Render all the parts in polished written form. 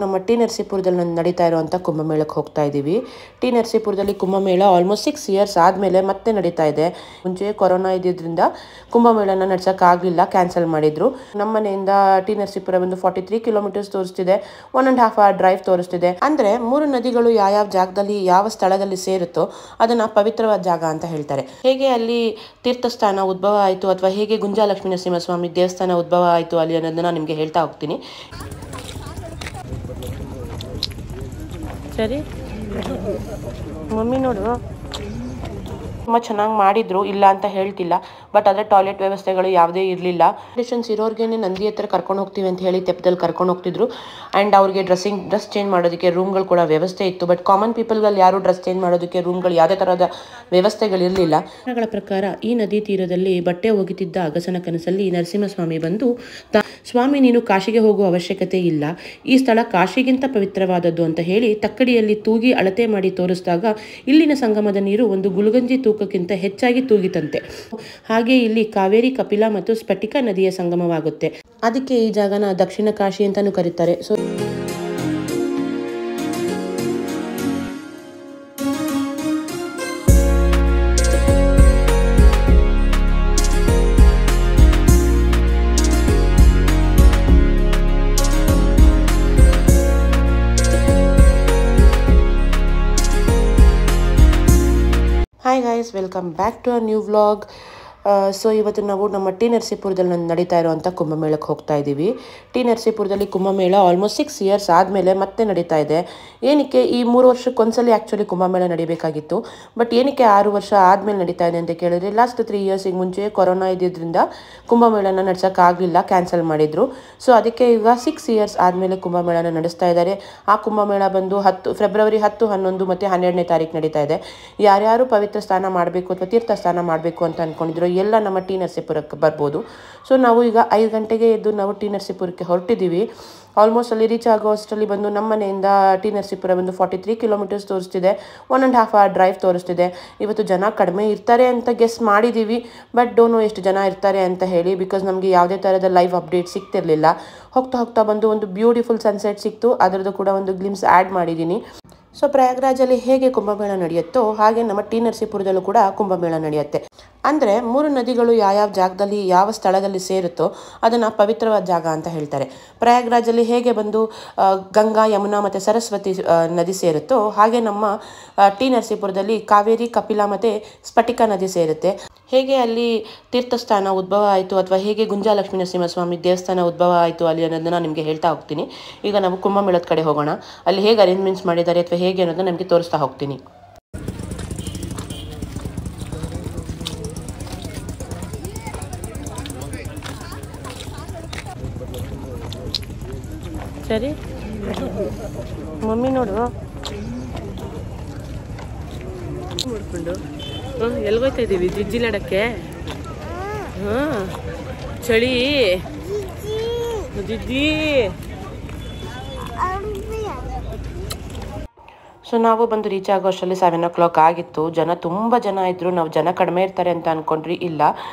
ನಮ್ಮ ಟಿ ನರಸೀಪುರದಲ್ಲಿ ನಡೀತಾ ಇರುವಂಥ ಕುಂಭಮೇಳಕ್ಕೆ ಹೋಗ್ತಾ ಇದ್ದೀವಿ. ಟಿ ನರಸೀಪುರದಲ್ಲಿ ಕುಂಭಮೇಳ ಆಲ್ಮೋಸ್ಟ್ 6 ಇಯರ್ಸ್ ಆದಮೇಲೆ ಮತ್ತೆ ನಡೀತಾ ಇದೆ. ಮುಂಚೆ ಕೊರೋನಾ ಇದ್ದಿದ್ದರಿಂದ ಕುಂಭಮೇಳನ ನಡ್ಸೋಕ್ಕಾಗಲಿಲ್ಲ, ಕ್ಯಾನ್ಸಲ್ ಮಾಡಿದ್ರು. ನಮ್ಮ ಮನೆಯಿಂದ ಟಿ ನರಸೀಪುರ ಒಂದು 43 ಕಿಲೋಮೀಟರ್ಸ್ ತೋರಿಸ್ತಿದೆ, 1.5 hour ಡ್ರೈವ್ ತೋರಿಸ್ತಿದೆ. ಅಂದರೆ 3 ನದಿಗಳು ಯಾವ ಜಾಗದಲ್ಲಿ ಯಾವ ಸ್ಥಳದಲ್ಲಿ ಸೇರುತ್ತೋ ಅದನ್ನು ಪವಿತ್ರವಾದ ಜಾಗ ಅಂತ ಹೇಳ್ತಾರೆ. ಹೇಗೆ ಅಲ್ಲಿ ತೀರ್ಥಸ್ಥಾನ ಉದ್ಭವ ಆಯಿತು ಅಥವಾ ಹೇಗೆ ಗುಂಜಾಲಕ್ಷ್ಮೀ ನರಸಿಂಹಸ್ವಾಮಿ ದೇವಸ್ಥಾನ ಉದ್ಭವ ಆಯಿತು ಅಲ್ಲಿ ಅನ್ನೋದನ್ನ ನಿಮಗೆ ಹೇಳ್ತಾ ಹೋಗ್ತೀನಿ. ಸರಿ ಮಮ್ಮಿ ನೋಡು, ತುಂಬ ಚೆನ್ನಾಗಿ ಮಾಡಿದ್ರು, ಇಲ್ಲ ಅಂತ ಹೇಳ್ತಿಲ್ಲ. ಬಟ್ ಆದರೆ ಟಾಯ್ಲೆಟ್ ವ್ಯವಸ್ಥೆಗಳು ಯಾವುದೇ ಇರಲಿಲ್ಲ. ಕಂಡೀಷನ್ಸ್ ಇರೋರಿಗೆ ನಂದಿ ಹತ್ರ ಕರ್ಕೊಂಡು ಹೋಗ್ತೀವಿ ಅಂತ ಹೇಳಿ ತೆಪ್ಪದಲ್ಲಿ ಕರ್ಕೊಂಡು ಹೋಗ್ತಿದ್ರು. ಆ್ಯಂಡ್ ಅವ್ರಿಗೆ ಡ್ರೆಸ್ ಚೇಂಜ್ ಮಾಡೋದಕ್ಕೆ ರೂಮ್ಗಳು ಕೂಡ ವ್ಯವಸ್ಥೆ ಇತ್ತು. ಬಟ್ ಕಾಮನ್ ಪೀಪಲ್ಗಳಲ್ಲಿ ಯಾರು ಡ್ರೆಸ್ ಚೇಂಜ್ ಮಾಡೋದಕ್ಕೆ ರೂಮ್ಗಳು ಯಾವುದೇ ಥರದ ವ್ಯವಸ್ಥೆಗಳಿರಲಿಲ್ಲ. ಜನಗಳ ಪ್ರಕಾರ ಈ ನದಿ ತೀರದಲ್ಲಿ ಬಟ್ಟೆ ಒಗಿತಿದ್ದ ಅಗಸನ ಕನಸಲ್ಲಿ ನರಸಿಂಹಸ್ವಾಮಿ ಬಂದು, ಸ್ವಾಮಿ ನೀನು ಕಾಶಿಗೆ ಹೋಗುವ ಅವಶ್ಯಕತೆ ಇಲ್ಲ, ಈ ಸ್ಥಳ ಕಾಶಿಗಿಂತ ಪವಿತ್ರವಾದದ್ದು ಅಂತ ಹೇಳಿ ತಕ್ಕಡಿಯಲ್ಲಿ ತೂಗಿ ಅಳತೆ ಮಾಡಿ ತೋರಿಸಿದಾಗ ಇಲ್ಲಿನ ಸಂಗಮದ ನೀರು ಒಂದು ಗುಲ್ಗಂಜಿ ತೂಕಕ್ಕಿಂತ ಹೆಚ್ಚಾಗಿ ತೂಗಿತಂತೆ. ಹಾಗೆ ಇಲ್ಲಿ ಕಾವೇರಿ, ಕಪಿಲಾ ಮತ್ತು ಸ್ಫಟಿಕ ನದಿಯ ಸಂಗಮವಾಗುತ್ತೆ. ಅದಕ್ಕೆ ಈ ಜಾಗನ ದಕ್ಷಿಣ ಕಾಶಿ ಅಂತಾನೂ ಕರೀತಾರೆ. So hi guys, welcome back to a new vlog. So ಇವತ್ತು ನಾವು ನಮ್ಮ ಟಿ ನರಸೀಪುರದಲ್ಲಿ ನಡೀತಾ ಇರುವಂಥ ಕುಂಭಮೇಳಕ್ಕೆ ಹೋಗ್ತಾ ಇದ್ದೀವಿ. ಟಿ ನರಸೀಪುರದಲ್ಲಿ ಕುಂಭಮೇಳ ಆಲ್ಮೋಸ್ಟ್ 6 ಇಯರ್ಸ್ ಆದಮೇಲೆ ಮತ್ತೆ ನಡೀತಾ ಇದೆ. ಏನಕ್ಕೆ ಈ 3 ವರ್ಷಕ್ಕೊಂದ್ಸಲಿ ಆ್ಯಕ್ಚುಲಿ ಕುಂಭಮೇಳ ನಡೀಬೇಕಾಗಿತ್ತು. ಬಟ್ ಏನಕ್ಕೆ 6 ವರ್ಷ ಆದಮೇಲೆ ನಡೀತಾ ಇದೆ ಅಂತ ಕೇಳಿದ್ರೆ, ಲಾಸ್ಟ್ 3 ಇಯರ್ಸಿಗೆ ಮುಂಚೆ ಕೊರೋನಾ ಇದ್ದಿದ್ದರಿಂದ ಕುಂಭಮೇಳನ ನಡ್ಸೋಕ್ಕಾಗಲಿಲ್ಲ, ಕ್ಯಾನ್ಸಲ್ ಮಾಡಿದ್ರು. ಸೊ ಅದಕ್ಕೆ ಈಗ 6 ಇಯರ್ಸ್ ಆದಮೇಲೆ ಕುಂಭಮೇಳನ ನಡೆಸ್ತಾ ಇದ್ದಾರೆ. ಆ ಕುಂಭಮೇಳ ಬಂದು ಫೆಬ್ರವರಿ 10, 11 ಮತ್ತು 12ನೇ ತಾರೀಕು ನಡೀತಾ ಇದೆ. ಯಾರ್ಯಾರು ಪವಿತ್ರ ಸ್ನಾನ ಮಾಡಬೇಕು ಅಥವಾ ತೀರ್ಥ ಸ್ನಾನ ಮಾಡಬೇಕು ಅಂತ ಅಂದ್ಕೊಂಡಿದ್ರು ಎಲ್ಲ ನಮ್ಮ ಟಿ ನರಸೀಪುರಕ್ಕೆ ಬರ್ಬೋದು. ಸೊ ನಾವು ಈಗ 5 ಗಂಟೆಗೆ ಎದ್ದು ನಾವು ಟಿ ನರಸೀಪುರಕ್ಕೆ ಹೊರಟಿದ್ದೀವಿ. ಆಲ್ಮೋಸ್ಟ್ ಅಲ್ಲಿ ರೀಚ್ ಆಗೋ ಅಷ್ಟರಲ್ಲಿ ಬಂದು ನಮ್ಮ ಮನೆಯಿಂದ ಟಿ ನರಸೀಪುರ ಒಂದು 43 ಕಿಲೋಮೀಟರ್ಸ್ ತೋರಿಸ್ತಿದೆ, 1.5 hour ಡ್ರೈವ್ ತೋರಿಸ್ತಿದೆ. ಇವತ್ತು ಜನ ಕಡಿಮೆ ಇರ್ತಾರೆ ಅಂತ ಗೆಸ್ ಮಾಡಿದ್ದೀವಿ, ಬಟ್ ಡೋಂಟ್ ನೋ ಎಷ್ಟು ಜನ ಇರ್ತಾರೆ ಅಂತ ಹೇಳಿ, ಬಿಕಾಸ್ ನಮಗೆ ಯಾವುದೇ ಥರದ ಲೈವ್ ಅಪ್ಡೇಟ್ ಸಿಗ್ತಿರ್ಲಿಲ್ಲ. ಹೋಗ್ತಾ ಬಂದು ಒಂದು ಬ್ಯೂಟಿಫುಲ್ ಸನ್ಸೆಟ್ ಸಿಕ್ತು, ಅದರದ್ದು ಕೂಡ ಒಂದು ಗ್ಲಿಮ್ಸ್ ಆ್ಯಡ್ ಮಾಡಿದ್ದೀನಿ. ಸೊ ಪ್ರಯಾಗ್ರಾಜಲ್ಲಿ ಹೇಗೆ ಕುಂಭಮೇಳ ನಡೆಯುತ್ತೋ ಹಾಗೆ ನಮ್ಮ ಟಿ ನರಸೀಪುರದಲ್ಲೂ ಕೂಡ ಕುಂಭಮೇಳ ನಡೆಯುತ್ತೆ. ಅಂದರೆ 3 ನದಿಗಳು ಯಾವ ಜಾಗದಲ್ಲಿ ಯಾವ ಸ್ಥಳದಲ್ಲಿ ಸೇರುತ್ತೋ ಅದನ್ನು ಪವಿತ್ರವಾದ ಜಾಗ ಅಂತ ಹೇಳ್ತಾರೆ. ಪ್ರಯಾಗ್ರಾಜಲ್ಲಿ ಹೇಗೆ ಬಂದು ಗಂಗಾ, ಯಮುನಾ ಮತ್ತು ಸರಸ್ವತಿ ನದಿ ಸೇರುತ್ತೋ ಹಾಗೆ ನಮ್ಮ ಟಿ ನರಸೀಪುರದಲ್ಲಿ ಕಾವೇರಿ, ಕಪಿಲಾ ಮತ್ತು ಸ್ಫಟಿಕ ನದಿ ಸೇರುತ್ತೆ. ಹೇಗೆ ಅಲ್ಲಿ ತೀರ್ಥಸ್ಥಾನ ಉದ್ಭವ ಆಯಿತು ಅಥವಾ ಹೇಗೆ ಗುಂಜಾಲಕ್ಷ್ಮೀ ನರಸಿಂಹಸ್ವಾಮಿ ದೇವಸ್ಥಾನ ಉದ್ಭವ ಆಯಿತು ಅಲ್ಲಿ ಅನ್ನೋದನ್ನು ನಿಮಗೆ ಹೇಳ್ತಾ ಹೋಗ್ತೀನಿ. ಈಗ ನಾವು ಕುಂಭಮೇಳದ ಕಡೆ ಹೋಗೋಣ. ಅಲ್ಲಿ ಹೇಗೆ ಅರೇಂಜ್ಮೆಂಟ್ಸ್ ಮಾಡಿದ್ದಾರೆ ಅಥವಾ ಹೇಗೆ ಅನ್ನೋದನ್ನ ನಿಮಗೆ ತೋರಿಸ್ತಾ ಹೋಗ್ತೀನಿ. ಸರಿ ಮಮ್ಮಿ ನೋಡು, ನೋಡ್ಕೊಂಡು ಎಲ್ಗೋಯ್ತಾ ಇದ್ದೀವಿ? ಜಿಜ್ಜಿಲಾಡಕ್ಕೆ. ಹಾಂ, ಚಳಿ ಜಿಜ್ಜಿ. ಸೊ ನಾವು ಬಂದು ರೀಚ್ ಆಗೋ ಅಷ್ಟರಲ್ಲಿ 7 o'clock ಆಗಿತ್ತು. ತುಂಬ ಜನ ಇದ್ದರು. ನಾವು ಜನ ಕಡಿಮೆ ಇರ್ತಾರೆ ಅಂತ ಅಂದ್ಕೊಂಡ್ರಿ, ಇಲ್ಲ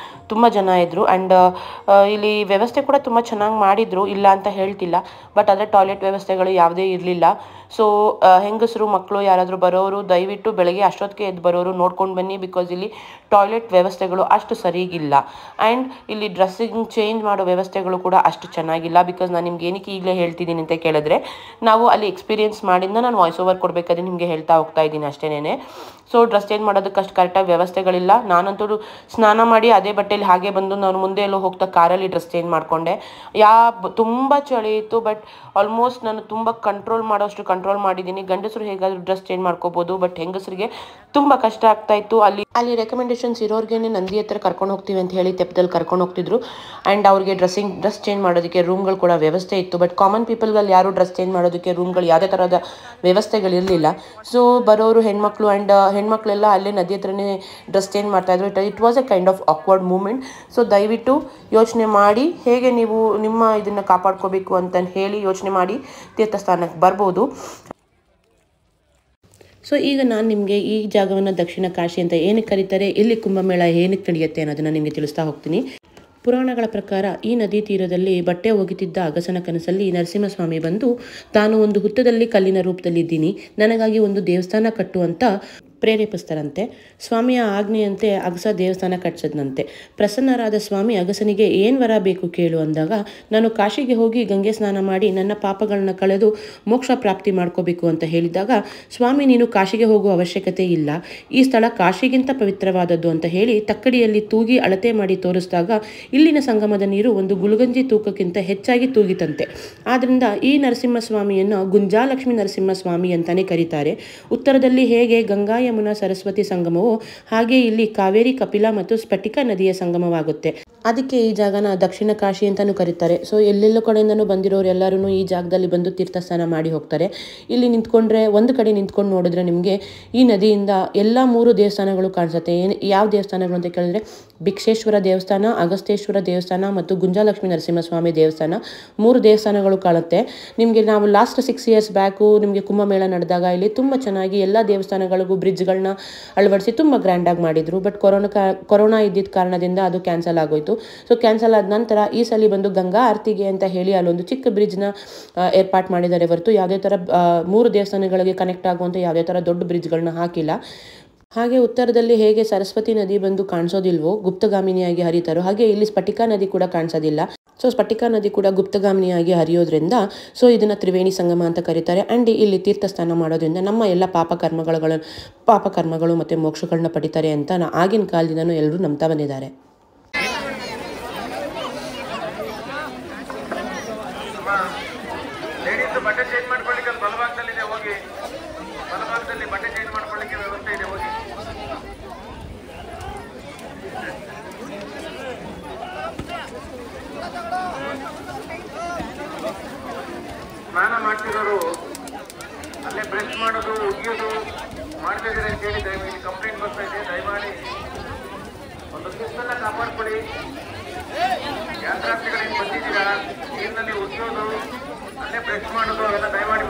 ತುಂಬ ಜನ ಇದ್ದರು. ಆ್ಯಂಡ್ ಇಲ್ಲಿ ವ್ಯವಸ್ಥೆ ಕೂಡ ತುಂಬ ಚೆನ್ನಾಗಿ ಮಾಡಿದರು, ಇಲ್ಲ ಅಂತ ಹೇಳ್ತಿಲ್ಲ. ಬಟ್ ಆದರೆ ಟಾಯ್ಲೆಟ್ ವ್ಯವಸ್ಥೆಗಳು ಯಾವುದೇ ಇರಲಿಲ್ಲ. ಸೊ ಹೆಂಗಸರು, ಮಕ್ಕಳು ಯಾರಾದರೂ ಬರೋರು ದಯವಿಟ್ಟು ಬೆಳಗ್ಗೆ ಅಷ್ಟೊತ್ತಿಗೆ ಎದ್ದು ಬರೋರು ನೋಡ್ಕೊಂಡು ಬನ್ನಿ, ಬಿಕಾಸ್ ಇಲ್ಲಿ ಟಾಯ್ಲೆಟ್ ವ್ಯವಸ್ಥೆಗಳು ಅಷ್ಟು ಸರಿಗಿಲ್ಲ. ಆ್ಯಂಡ್ ಇಲ್ಲಿ ಡ್ರೆಸ್ಸಿಂಗ್ ಚೇಂಜ್ ಮಾಡೋ ವ್ಯವಸ್ಥೆಗಳು ಕೂಡ ಅಷ್ಟು ಚೆನ್ನಾಗಿಲ್ಲ. ಬಿಕಾಸ್ ನಾನು ನಿಮ್ಗೆ ಏನಕ್ಕೆ ಈಗಲೇ ಹೇಳ್ತಿದ್ದೀನಿ ಅಂತ ಕೇಳಿದ್ರೆ, ನಾವು ಅಲ್ಲಿ ಎಕ್ಸ್ಪೀರಿಯೆನ್ಸ್ ಮಾಡಿಂದ ನಾನು ವಾಯ್ಸ್ ಓವರ್ ಕೊಡಬೇಕಾದ್ರೆ ನಿಮಗೆ ಹೇಳ್ತಾ ಹೋಗ್ತಾ ಇದ್ದೀನಿ ಅಷ್ಟೇನೆ. ಸೊ ಡ್ರೆಸ್ ಚೇಂಜ್ ಮಾಡೋದಕ್ಕೆ ಅಷ್ಟು ಕರೆಕ್ಟಾಗಿ ವ್ಯವಸ್ಥೆಗಳಿಲ್ಲ. ನಾನಂತೂ ಸ್ನಾನ ಮಾಡಿ ಅದೇ ಬಟ್ಟೆಯಲ್ಲಿ ಹಾಗೆ ಬಂದು ನಾನು ಮುಂದೆ ಎಲ್ಲೋ ಹೋಗ್ತಾ ಕಾರಲ್ಲಿ ಡ್ರೆಸ್ ಚೇಂಜ್ ಮಾಡಿಕೊಂಡೆ. ತುಂಬ ಚಳಿ ಇತ್ತು, ಬಟ್ ಆಲ್ಮೋಸ್ಟ್ ನಾನು ತುಂಬ ಕಂಟ್ರೋಲ್ ಕಂಟ್ರೋಲ್ ಮಾಡಿದ್ದೀನಿ. ಗಂಡಸರು ಹೇಗಾದರೂ ಡ್ರೆಸ್ ಚೇಂಜ್ ಮಾಡ್ಕೋಬೋದು, ಬಟ್ ಹೆಂಗಸರಿಗೆ ತುಂಬ ಕಷ್ಟ ಆಗ್ತಾ ಇತ್ತು. ಅಲ್ಲಿ ರೆಕಮೆಂಡೇಶನ್ಸ್ ಇರೋರಿಗೆ ನಂದಿ ಹತ್ರ ಕರ್ಕೊಂಡು ಹೋಗ್ತೀವಿ ಅಂತ ಹೇಳಿ ತೆಪ್ಪದಲ್ಲಿ ಕರ್ಕೊಂಡು ಹೋಗ್ತಿದ್ರು. ಆ್ಯಂಡ್ ಅವ್ರಿಗೆ ಡ್ರೆಸ್ ಚೇಂಜ್ ಮಾಡೋದಕ್ಕೆ ರೂಮ್ಗಳು ಕೂಡ ವ್ಯವಸ್ಥೆ ಇತ್ತು. ಬಟ್ ಕಾಮನ್ ಪೀಪಲ್ಗಳಲ್ಲಿ ಯಾರು ಡ್ರೆಸ್ ಚೇಂಜ್ ಮಾಡೋದಕ್ಕೆ ರೂಮ್ಗಳು ಯಾವುದೇ ಥರದ ವ್ಯವಸ್ಥೆಗಳಿರಲಿಲ್ಲ. ಸೊ ಬರೋರು ಹೆಣ್ಮಕ್ಳು ಆ್ಯಂಡ್ ಹೆಣ್ಮಕ್ಳೆಲ್ಲ ಅಲ್ಲೇ ನದಿ ಹತ್ರನೇ ಡ್ರೆಸ್ ಚೇಂಜ್ ಮಾಡ್ತಾಯಿದ್ರು. It was a kind of awkward moment. So ದಯವಿಟ್ಟು ಯೋಚನೆ ಮಾಡಿ ಹೇಗೆ ನೀವು ನಿಮ್ಮ ಇದನ್ನು ಕಾಪಾಡ್ಕೋಬೇಕು ಅಂತ ಹೇಳಿ ಯೋಚನೆ ಮಾಡಿ ತೀರ್ಥಸ್ಥಾನಕ್ಕೆ ಬರ್ಬೋದು. ಸೊ ಈಗ ನಾನು ನಿಮಗೆ ಈ ಜಾಗವನ್ನು ದಕ್ಷಿಣ ಕಾಶಿ ಅಂತ ಏನಕ್ಕೆ ಕರೀತಾರೆ, ಇಲ್ಲಿ ಕುಂಭಮೇಳ ಏನಕ್ಕೆ ನಡೆಯುತ್ತೆ ಅನ್ನೋದನ್ನು ನಿಮಗೆ ತಿಳಿಸ್ತಾ ಹೋಗ್ತೀನಿ. ಪುರಾಣಗಳ ಪ್ರಕಾರ ಈ ನದಿ ತೀರದಲ್ಲಿ ಬಟ್ಟೆ ಒಗಿತಿದ್ದ ಅಗಸನ ಕನಸಲ್ಲಿ ನರಸಿಂಹಸ್ವಾಮಿ ಬಂದು ತಾನು ಒಂದು ಹುತ್ತದಲ್ಲಿ ಕಲ್ಲಿನ ರೂಪದಲ್ಲಿದ್ದೀನಿ, ನನಗಾಗಿ ಒಂದು ದೇವಸ್ಥಾನ ಕಟ್ಟುವಂತ ಪ್ರೇರೇಪಿಸ್ತಾರಂತೆ. ಸ್ವಾಮಿಯ ಆಜ್ಞೆಯಂತೆ ಅಗಸ ದೇವಸ್ಥಾನ ಕಟ್ಟಿಸಿದ್ನಂತೆ. ಪ್ರಸನ್ನರಾದ ಸ್ವಾಮಿ ಅಗಸನಿಗೆ ಏನು ವರ ಬೇಕು ಕೇಳು ಅಂದಾಗ, ನಾನು ಕಾಶಿಗೆ ಹೋಗಿ ಗಂಗೆ ಸ್ನಾನ ಮಾಡಿ ನನ್ನ ಪಾಪಗಳನ್ನ ಕಳೆದು ಮೋಕ್ಷ ಪ್ರಾಪ್ತಿ ಮಾಡ್ಕೋಬೇಕು ಅಂತ ಹೇಳಿದಾಗ, ಸ್ವಾಮಿ ನೀನು ಕಾಶಿಗೆ ಹೋಗುವ ಅವಶ್ಯಕತೆ ಇಲ್ಲ, ಈ ಸ್ಥಳ ಕಾಶಿಗಿಂತ ಪವಿತ್ರವಾದದ್ದು ಅಂತ ಹೇಳಿ ತಕ್ಕಡಿಯಲ್ಲಿ ತೂಗಿ ಅಳತೆ ಮಾಡಿ ತೋರಿಸಿದಾಗ ಇಲ್ಲಿನ ಸಂಗಮದ ನೀರು ಒಂದು ಗುಳುಗಂಜಿ ತೂಕಕ್ಕಿಂತ ಹೆಚ್ಚಾಗಿ ತೂಗಿತಂತೆ. ಆದ್ರಿಂದ ಈ ನರಸಿಂಹಸ್ವಾಮಿಯನ್ನು ಗುಂಜಾಲಕ್ಷ್ಮಿ ನರಸಿಂಹಸ್ವಾಮಿ ಅಂತಾನೆ ಕರೀತಾರೆ. ಉತ್ತರದಲ್ಲಿ ಹೇಗೆ ಗಂಗಾ ಯಮುನಾ ಸರಸ್ವತಿ ಸಂಗಮವೋ ಹಾಗೆ ಇಲ್ಲಿ ಕಾವೇರಿ, ಕಪಿಲಾ ಮತ್ತು ಸ್ಫಟಿಕ ನದಿಯ ಸಂಗಮವಾಗುತ್ತೆ. ಅದಕ್ಕೆ ಈ ಜಾಗನ ದಕ್ಷಿಣ ಕಾಶಿ ಅಂತಾನೂ ಕರೀತಾರೆ. ಸೊ ಎಲ್ಲೆಲ್ಲೋ ಕಡೆಯಿಂದನೂ ಬಂದಿರೋರು ಎಲ್ಲರೂ ಈ ಜಾಗದಲ್ಲಿ ಬಂದು ತೀರ್ಥಸ್ನಾನ ಮಾಡಿ ಹೋಗ್ತಾರೆ. ಇಲ್ಲಿ ನಿಂತ್ಕೊಂಡ್ರೆ ಒಂದು ಕಡೆ ನಿಂತ್ಕೊಂಡು ನೋಡಿದ್ರೆ ನಿಮಗೆ ಈ ನದಿಯಿಂದ ಎಲ್ಲ 3 ದೇವಸ್ಥಾನಗಳು ಕಾಣಿಸುತ್ತೆ. ಯಾವ ದೇವಸ್ಥಾನಗಳು ಅಂತ ಕೇಳಿದ್ರೆ ಭಿಕ್ಷೇಶ್ವರ ದೇವಸ್ಥಾನ, ಅಗಸ್ತೇಶ್ವರ ದೇವಸ್ಥಾನ ಮತ್ತು ಗುಂಜಾಲಕ್ಷ್ಮಿ ನರಸಿಂಹಸ್ವಾಮಿ ದೇವಸ್ಥಾನ, 3 ದೇವಸ್ಥಾನಗಳು ಕಾಣುತ್ತೆ ನಿಮಗೆ. ನಾವು ಲಾಸ್ಟ್ 6 years ಬ್ಯಾಕು ನಿಮಗೆ ಕುಂಭಮೇಳ ನಡೆದಾಗ ಇಲ್ಲಿ ತುಂಬ ಚೆನ್ನಾಗಿ ಎಲ್ಲ ದೇವಸ್ಥಾನಗಳಿಗೂ ಬ್ರಿಡ್ಜ್ಗಳನ್ನ ಅಳವಡಿಸಿ ತುಂಬ ಗ್ರ್ಯಾಂಡಾಗಿ ಮಾಡಿದ್ರು. ಬಟ್ ಕೊರೋನಾ ಇದ್ದಿದ್ದ ಕಾರಣದಿಂದ ಅದು ಕ್ಯಾನ್ಸಲ್ ಆಗೋಯ್ತು. ಸೊ ಕ್ಯಾನ್ಸಲ್ ಆದ ನಂತರ ಈ ಸಲ ಬಂದು ಗಂಗಾ ಆರತಿಗೆ ಅಂತ ಹೇಳಿ ಅಲ್ಲೊಂದು ಚಿಕ್ಕ ಬ್ರಿಡ್ಜ್ನ ಏರ್ಪಾಟ್ ಮಾಡಿದ್ದಾರೆ ಹೊರತು ಯಾವುದೇ ಥರ 3 ದೇವಸ್ಥಾನಗಳಿಗೆ ಕನೆಕ್ಟ್ ಆಗುವಂಥ ಯಾವುದೇ ಥರ ದೊಡ್ಡ ಬ್ರಿಡ್ಜ್ಗಳನ್ನ ಹಾಕಿಲ್ಲ. ಹಾಗೆ ಉತ್ತರದಲ್ಲಿ ಹೇಗೆ ಸರಸ್ವತಿ ನದಿ ಬಂದು ಕಾಣಿಸೋದಿಲ್ವೋ, ಗುಪ್ತಗಾಮಿನಿಯಾಗಿ ಹರಿತಾರೋ, ಹಾಗೆ ಇಲ್ಲಿ ಸ್ಫಟಿಕಾ ನದಿ ಕೂಡ ಕಾಣಿಸೋದಿಲ್ಲ. ಸೊ ಸ್ಫಟಿಕಾ ನದಿ ಕೂಡ ಗುಪ್ತಗಾಮಿನಿಯಾಗಿ ಹರಿಯೋದ್ರಿಂದ ಸೊ ಇದನ್ನು ತ್ರಿವೇಣಿ ಸಂಗಮ ಅಂತ ಕರೀತಾರೆ. ಆ್ಯಂಡ್ ಇಲ್ಲಿ ತೀರ್ಥಸ್ನಾನ ಮಾಡೋದ್ರಿಂದ ನಮ್ಮ ಎಲ್ಲ ಪಾಪಕರ್ಮಗಳು ಮತ್ತು ಮೋಕ್ಷಗಳನ್ನ ಪಡಿತಾರೆ ಅಂತ ಆಗಿನ ಕಾಲದಿಂದನೂ ಎಲ್ಲರೂ ನಂಬ್ತಾ ಬಂದಿದ್ದಾರೆ. ಸ್ನಾನ ಮಾಡ್ತಿರೋರು ಅಲ್ಲೇ ಬ್ರಷ್ ಮಾಡೋದು, ಉಗಿಯೋದು ಮಾಡ್ತಿದ್ದಾರೆ ಅಂತ ಹೇಳಿ ದಯವಿಟ್ಟು ಕಂಪ್ಲೇಂಟ್ ಬರ್ತಾ ಇದೆ. ದಯಮಾಡಿ ಒಂದು ಶಿಸ್ತನ್ನ ಕಾಪಾಡ್ಕೊಳ್ಳಿ. ಯಾತ್ರಾರ್ಥಿಗಳಿಗೆ ಬಂದಿದ್ದೀರಾ, ನೀರಿನಲ್ಲಿ ಉಗಿಯೋದು, ಅಲ್ಲೇ ಬ್ರಷ್ ಮಾಡೋದು ಅವೆಲ್ಲ ದಯಮಾಡಿ.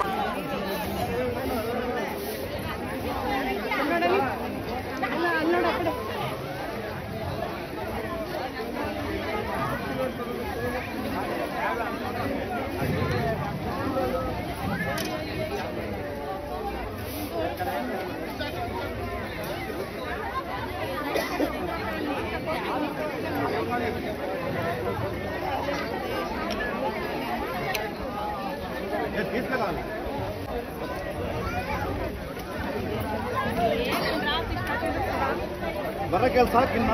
ಬರ ಕೆಲಸ ಹಾಕಿನ್ನ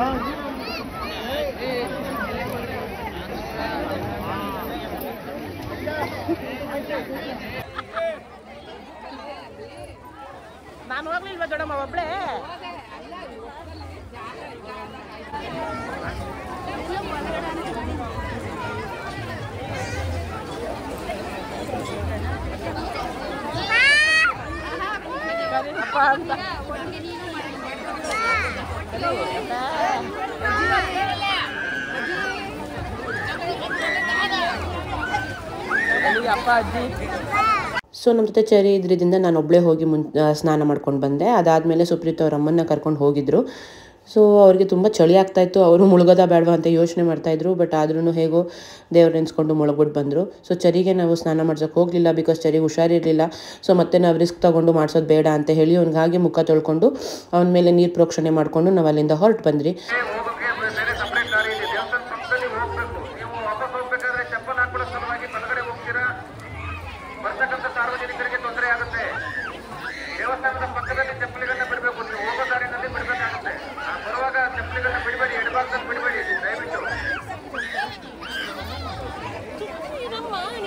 ನಾನು ಹೋಗ್ಲಿಲ್ವಾ ದೊಡ್ಡಮ್ಮ ಒಬ್ಳೆ? ಅಪ್ಪ ಅಂತ ಅಪ್ಪ ಅಜ್ಜಿ. ಸೊ ನಮ್ಮ ಜೊತೆ ಚರಿ ಇದ್ರಿಂದ ನಾನು ಒಬ್ಬಳೇ ಹೋಗಿ ಸ್ನಾನ ಮಾಡ್ಕೊಂಡು ಬಂದೆ. ಅದಾದಮೇಲೆ ಸುಪ್ರೀತ್ ಅವ್ರ ಅಮ್ಮನ್ನ ಕರ್ಕೊಂಡು ಹೋಗಿದ್ರು. ಸೊ ಅವ್ರಿಗೆ ತುಂಬ ಚಳಿ ಆಗ್ತಾಯಿತ್ತು. ಅವರು ಮುಳುಗೋದ ಬೇಡವಾ ಅಂತ ಯೋಚನೆ ಮಾಡ್ತಾಯಿದ್ರು. ಬಟ್ ಆದ್ರೂ ಹೇಗೋ ದೇವ್ರು ನೆನೆಸ್ಕೊಂಡು ಮುಳುಗ್ಬಿಟ್ಟು ಬಂದರು. ಸೊ ಚರಿಗೆ ನಾವು ಸ್ನಾನ ಮಾಡ್ಸೋಕೆ ಹೋಗಲಿಲ್ಲ, ಬಿಕಾಸ್ ಚರಿಗೆ ಹುಷಾರಿರಲಿಲ್ಲ. ಸೊ ಮತ್ತೆ ನಾವು ರಿಸ್ಕ್ ತೊಗೊಂಡು ಮಾಡಿಸೋದು ಬೇಡ ಅಂತ ಹೇಳಿ ಅವ್ನಿಗೆ ಮುಖ ತೊಳ್ಕೊಂಡು ಅವನ ಮೇಲೆ ನೀರು ಪ್ರೋಕ್ಷಣೆ ಮಾಡಿಕೊಂಡು ನಾವು ಅಲ್ಲಿಂದ ಹೊರಟು ಬಂದ್ರಿ. ಸಾರ್ವಜನಿಕರಿಗೆ ತೊಂದರೆ ಆಗುತ್ತೆ. ದೇವಸ್ಥಾನದ ಪಕ್ಕದಲ್ಲಿ ಚಪ್ಪಲಿಗಳನ್ನ ಬಿಡಬೇಕು, ನೀವು ಹೋಗೋ ದಾರಿನಲ್ಲಿ ಬಿಡಬೇಕಾಗುತ್ತೆ. ಬರುವಾಗ ಚಪ್ಪಲಿಗಳನ್ನ ಬಿಡಬೇಡಿ, ಎಡಭಾಗದಲ್ಲಿ ಬಿಡಬೇಡಿ ದಯವಿಟ್ಟು.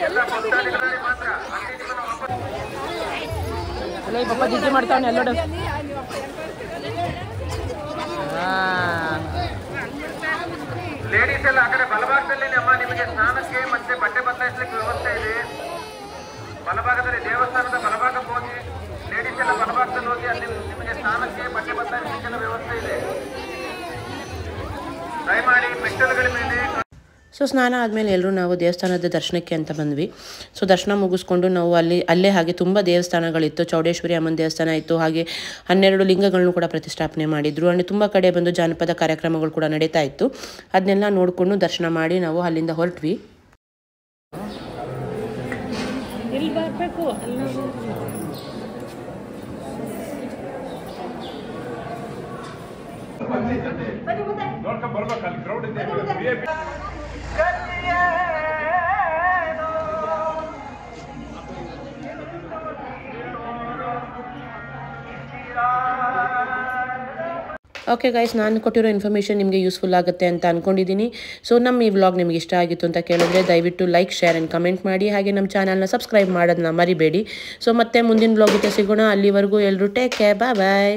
ಎಲ್ಲ ಭಕ್ತಾದಿಗಳಲ್ಲಿ ಮಾತ್ರ ಅಲ್ಲೇ ಪಾಪ ಜಿಜ್ಜಿ ಮಾಡ್ತಾವನೆ ಎಲ್ಲೋಡು. ಲೇಡೀಸ್ ಎಲ್ಲ ಆ ಕಡೆ ಬಲಭಾಗದಲ್ಲಿ ನಮ್ಮ ನಿಮಗೆ ಸ್ನಾನಕ್ಕೆ ಮತ್ತೆ ಬಟ್ಟೆ ಬದಲಾಯಿಸಲಿಕ್ಕೆ ವ್ಯವಸ್ಥೆ ಇದೆ. ಬಲಭಾಗದಲ್ಲಿ ದೇವಸ್ಥಾನದ ಬಲಭಾಗಕ್ಕೆ ಹೋಗಿ, ಲೇಡೀಸ್ ಎಲ್ಲ ಬಲಭಾಗದಲ್ಲಿ ಹೋಗಿ ಅಲ್ಲಿ ನಿಮಗೆ ಸ್ನಾನಕ್ಕೆ ಬಟ್ಟೆ ಬದಲಾಯಿಸಲಿಕ್ಕೆಲ್ಲ ವ್ಯವಸ್ಥೆ ಇದೆ. ದಯಮಾಡಿ ಮೆಟ್ಟಲುಗಳ ಮೇಲೆ ಸೊ ಸ್ನಾನ ಆದಮೇಲೆ ಎಲ್ಲರೂ ನಾವು ದೇವಸ್ಥಾನದ ದರ್ಶನಕ್ಕೆ ಅಂತ ಬಂದ್ವಿ. ಸೊ ದರ್ಶನ ಮುಗಿಸ್ಕೊಂಡು ನಾವು ಅಲ್ಲೇ ಹಾಗೆ ತುಂಬ ದೇವಸ್ಥಾನಗಳಿತ್ತು. ಚೌಡೇಶ್ವರಿ ಅಮ್ಮನ ದೇವಸ್ಥಾನ ಇತ್ತು, ಹಾಗೆ 12 ಲಿಂಗಗಳನ್ನು ಕೂಡ ಪ್ರತಿಷ್ಠಾಪನೆ ಮಾಡಿದ್ರು. ಅಂದರೆ ತುಂಬ ಕಡೆ ಬಂದು ಜಾನಪದ ಕಾರ್ಯಕ್ರಮಗಳು ಕೂಡ ನಡೀತಾ ಇತ್ತು. ಅದನ್ನೆಲ್ಲ ನೋಡಿಕೊಂಡು ದರ್ಶನ ಮಾಡಿ ನಾವು ಅಲ್ಲಿಂದ ಹೊರಟ್ವಿ. ಇಲ್ಲಿ ಬರಬೇಕು ನೋಡ್ಕೊಂಡು ಬರ್ಬೇಕು, ಅಲ್ಲಿ ಕ್ರೌಡ್ ಇದೆ. ಓಕೆ ಗೈಸ್, ನಾನು ಕೊಟ್ಟಿರೋ ಇನ್ಫಾರ್ಮೇಷನ್ ನಿಮಗೆ ಯೂಸ್ಫುಲ್ ಆಗುತ್ತೆ ಅಂತ ಅಂದ್ಕೊಂಡಿದ್ದೀನಿ. ಸೊ ನಮ್ಮ ಈ ವ್ಲಾಗ್ ನಿಮಗೆ ಇಷ್ಟ ಆಗಿತ್ತು ಅಂತ ಕೇಳಿದ್ರೆ ದಯವಿಟ್ಟು ಲೈಕ್, ಶೇರ್ ಆ್ಯಂಡ್ ಕಮೆಂಟ್ ಮಾಡಿ. ಹಾಗೆ ನಮ್ಮ ಚಾನಲ್ನ ಸಬ್ಸ್ಕ್ರೈಬ್ ಮಾಡೋದನ್ನ ಮರಿಬೇಡಿ. ಸೊ ಮತ್ತೆ ಮುಂದಿನ ವ್ಲಾಗ್ ಜೊತೆ ಸಿಗೋಣ. ಅಲ್ಲಿವರೆಗೂ ಎಲ್ಲರೂ ಟೇಕ್ ಕೇರ್, ಬಾಯ್.